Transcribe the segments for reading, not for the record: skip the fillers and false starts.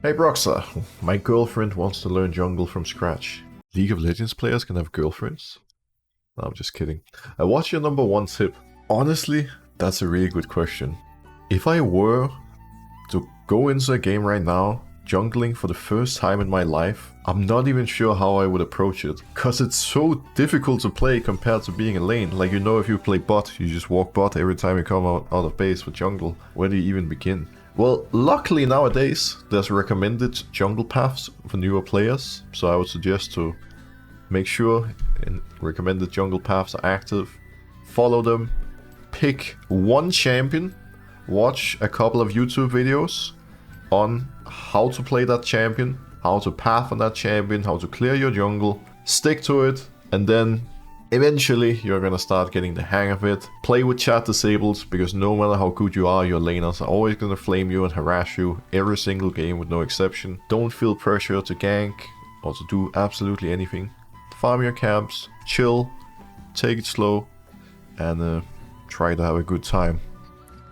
Hey Broxah, my girlfriend wants to learn jungle from scratch. League of Legends players can have girlfriends? No, I'm just kidding. What's your #1 tip? Honestly, that's a really good question. If I were to go into a game right now, jungling for the first time in my life, I'm not even sure how I would approach it. Cause it's so difficult to play compared to being a lane. Like, you know, if you play bot, you just walk bot every time you come out of base with jungle. Where do you even begin? Well, luckily nowadays, there's recommended jungle paths for newer players. So I would suggest to make sure recommended jungle paths are active. Follow them. Pick one champion. Watch a couple of YouTube videos on how to play that champion, how to path on that champion, how to clear your jungle. Stick to it, and then eventually you're gonna start getting the hang of it. Play with chat disabled, because no matter how good you are, your laners are always gonna flame you and harass you every single game with no exception. Don't feel pressure to gank or to do absolutely anything. Farm your camps, chill, take it slow, and try to have a good time.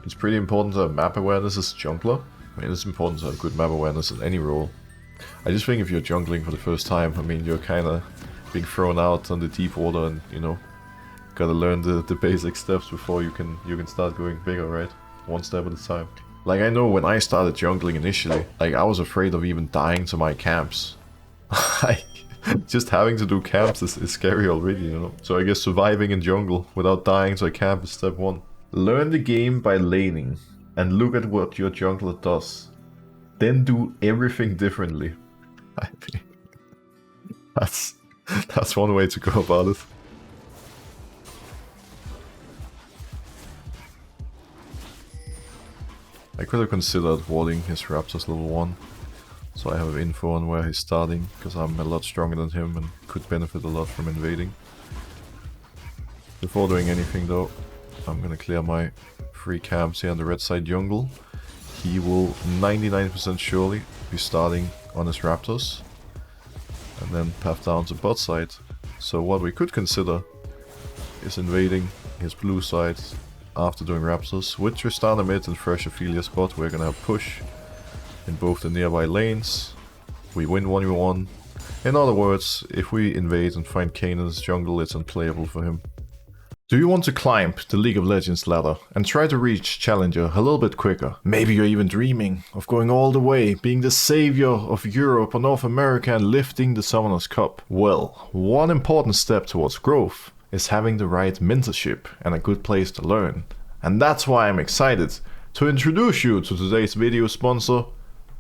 It's pretty important to have map awareness as a jungler. I mean, it's important to have good map awareness in any role. I just think if you're jungling for the first time, I mean, you're kind of being thrown out on the deep water, and you know, gotta learn the basic steps before you can start going bigger, right? One step at a time. Like, I know when I started jungling initially, like, I was afraid of even dying to my camps. Just having to do camps is scary already, you know? So I guess surviving in jungle without dying to a camp is step one. Learn the game by laning and look at what your jungler does. Then do everything differently. I mean, that's one way to go about it. I could have considered warding his Raptors level 1. So I have info on where he's starting, because I'm a lot stronger than him and could benefit a lot from invading. Before doing anything though, I'm gonna clear my 3 camps here on the red side jungle. He will 99% surely be starting on his Raptors and then path down to bot side. So what we could consider is invading his blue side after doing Raptors. With Tristana mid and fresh Ophelia spot, we're gonna have push in both the nearby lanes. We win 1v1. In other words, if we invade and find Kayn in his jungle, it's unplayable for him. Do you want to climb the League of Legends ladder and try to reach Challenger a little bit quicker? Maybe you're even dreaming of going all the way, being the savior of Europe or North America and lifting the Summoners Cup. Well, one important step towards growth is having the right mentorship and a good place to learn. And that's why I'm excited to introduce you to today's video sponsor,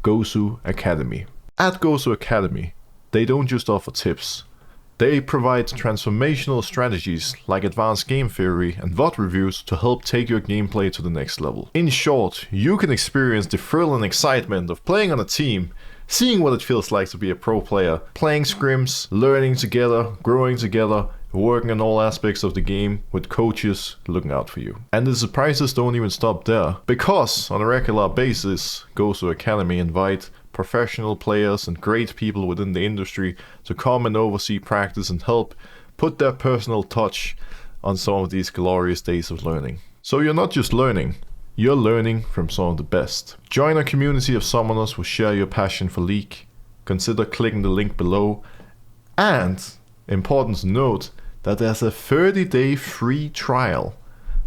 Gosu Academy. At Gosu Academy, they don't just offer tips. They provide transformational strategies like advanced game theory and VOD reviews to help take your gameplay to the next level. In short, you can experience the thrill and excitement of playing on a team, seeing what it feels like to be a pro player, playing scrims, learning together, growing together, working on all aspects of the game with coaches looking out for you. And the surprises don't even stop there, because on a regular basis, Gosu Academy invite professional players and great people within the industry to come and oversee practice and help put their personal touch on some of these glorious days of learning. So you're not just learning, you're learning from some of the best. Join a community of summoners who share your passion for League. Consider clicking the link below, and important to note that there's a 30-day free trial.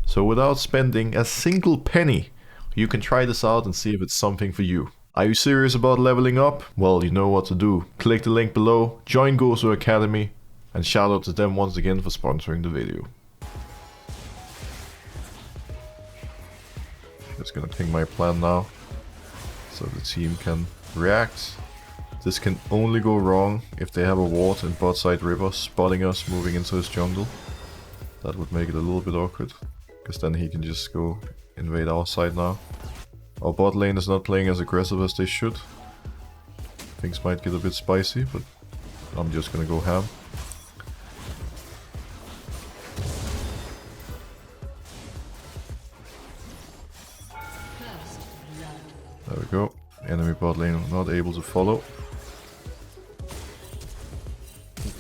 So without spending a single penny, you can try this out and see if it's something for you. Are you serious about leveling up? Well, you know what to do. Click the link below, join Gosu Academy, and shout out to them once again for sponsoring the video. Just gonna ping my plan now, so the team can react. This can only go wrong if they have a ward in bot side river spotting us moving into his jungle. That would make it a little bit awkward, because then he can just go invade our side now. Our bot lane is not playing as aggressive as they should. Things might get a bit spicy, but I'm just gonna go ham. There we go. Enemy bot lane not able to follow.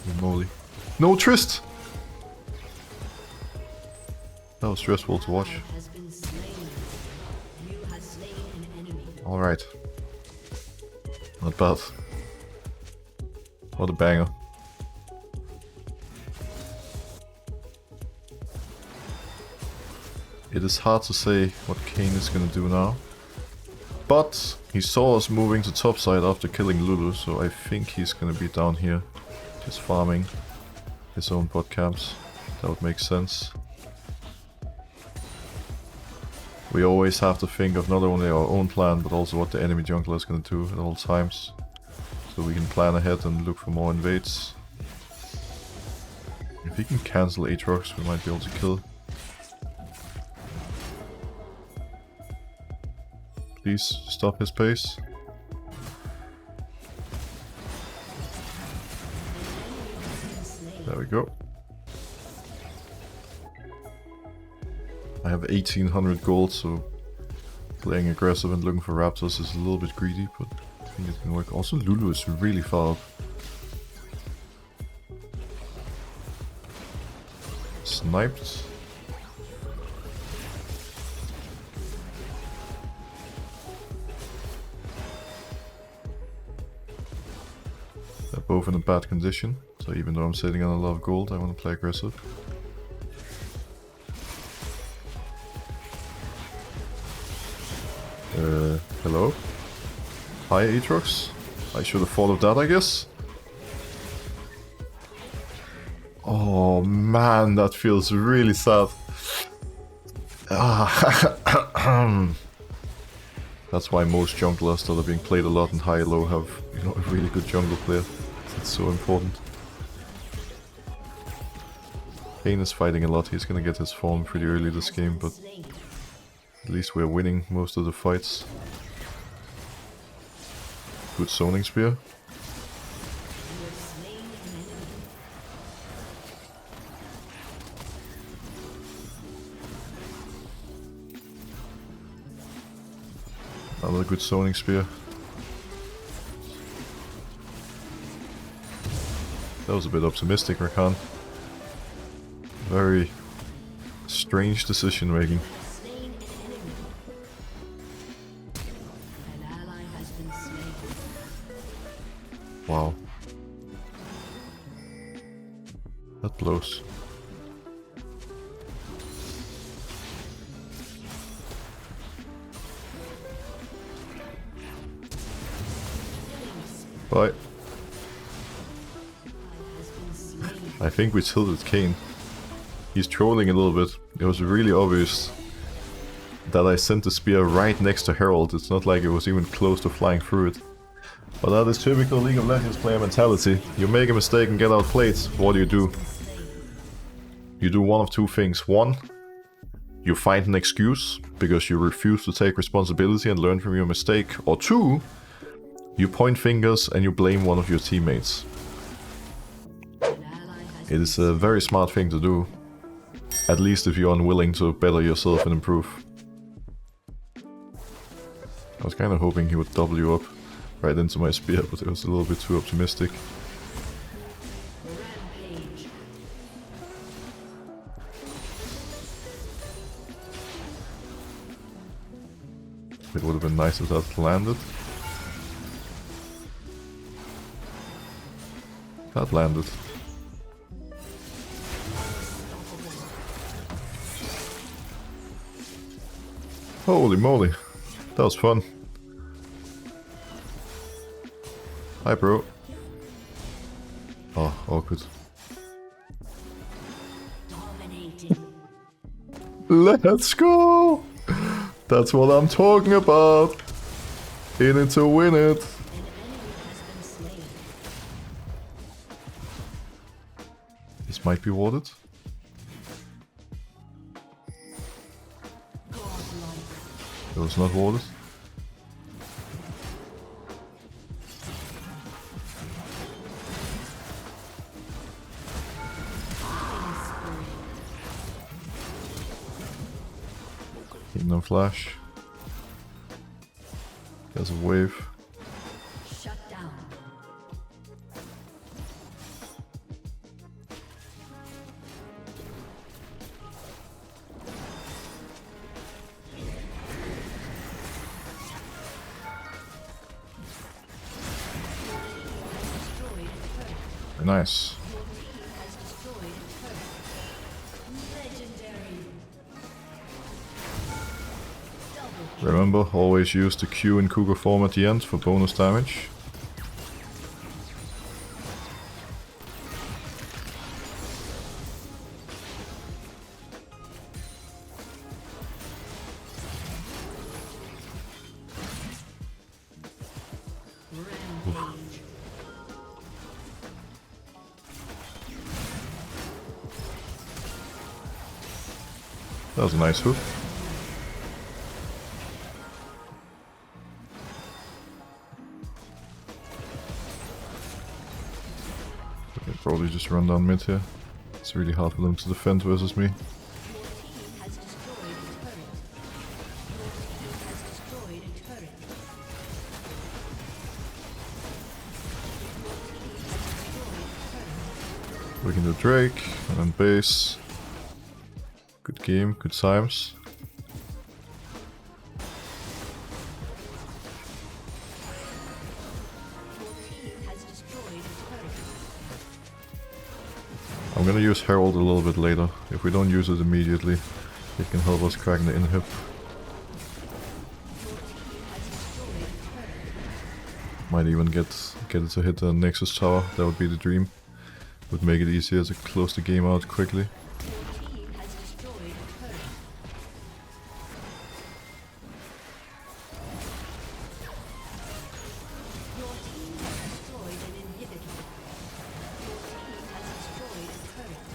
Holy moly. No Trist! That was stressful to watch. Alright. Not bad. What a banger. It is hard to say what Kane is gonna do now. But he saw us moving to topside after killing Lulu, so I think he's gonna be down here. Just farming his own bot camps. That would make sense. We always have to think of not only our own plan, but also what the enemy jungler is gonna do at all times. So we can plan ahead and look for more invades. If he can cancel Aatrox, we might be able to kill. Please stop his pace. There we go. I have 1800 gold, so playing aggressive and looking for Raptors is a little bit greedy, but I think it can work. Also, Lulu is really far up. Sniped. They're both in a bad condition, so even though I'm sitting on a lot of gold, I want to play aggressive. Hello? Hi, Aatrox. I should have thought of that, I guess. Oh man, that feels really sad. That's why most junglers that are being played a lot in high-low have, you know, a really good jungle player. It's so important. Kane is fighting a lot. He's gonna get his form pretty early this game, but at least we're winning most of the fights. Good zoning spear. Another good zoning spear. That was a bit optimistic, Rakan. Very strange decision making. Wow. That blows. Bye. I think we tilted Kane. He's trolling a little bit. It was really obvious that I sent the spear right next to Herald. It's not like it was even close to flying through it. But that is typical League of Legends player mentality. You make a mistake and get outplayed. What do? You do one of two things. One, you find an excuse because you refuse to take responsibility and learn from your mistake. Or two, you point fingers and you blame one of your teammates. It is a very smart thing to do. At least if you're unwilling to better yourself and improve. I was kind of hoping he would W up right into my spear, but it was a little bit too optimistic. It would have been nice if that landed. That landed. Holy moly, that was fun. Hi, bro. Oh, awkward. Let's go! That's what I'm talking about. In it to win it. This might be warded. It was not warded. No flash. There's a wave. Shut down. Nice. Remember, always use the Q in Cougar form at the end for bonus damage. That was a nice hook. I'll probably just run down mid here. It's really hard for them to defend versus me. We can do Drake and then base. Good game, good times. I'm gonna use Herald a little bit later. If we don't use it immediately, it can help us crack the inhib. Might even get it to hit the Nexus tower. That would be the dream. Would make it easier to close the game out quickly.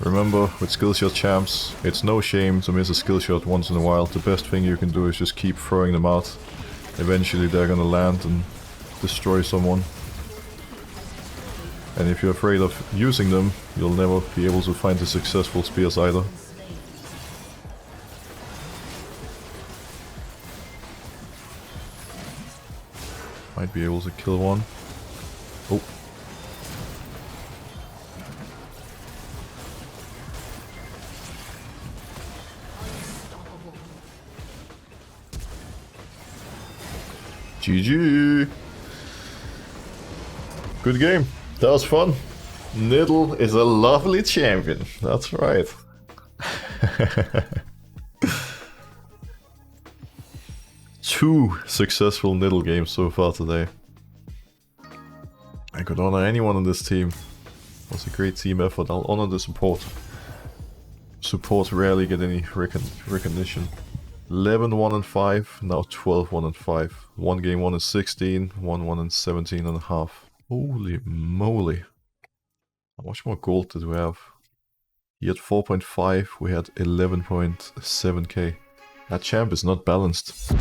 Remember, with skill shot champs, it's no shame to miss a skill shot once in a while. The best thing you can do is just keep throwing them out. Eventually they're gonna land and destroy someone. And if you're afraid of using them, you'll never be able to find the successful spears either. Might be able to kill one. Oh. GG! Good game. That was fun. Nidalee is a lovely champion. That's right. 2 successful Nidalee games so far today. I could honor anyone on this team. It was a great team effort. I'll honor the support. Support rarely get any recognition. 11-1-5, now 12-1-5. One game won in 16, one won in 17.5. Holy moly. How much more gold did we have? He had 4.5, we had 11.7k. That champ is not balanced.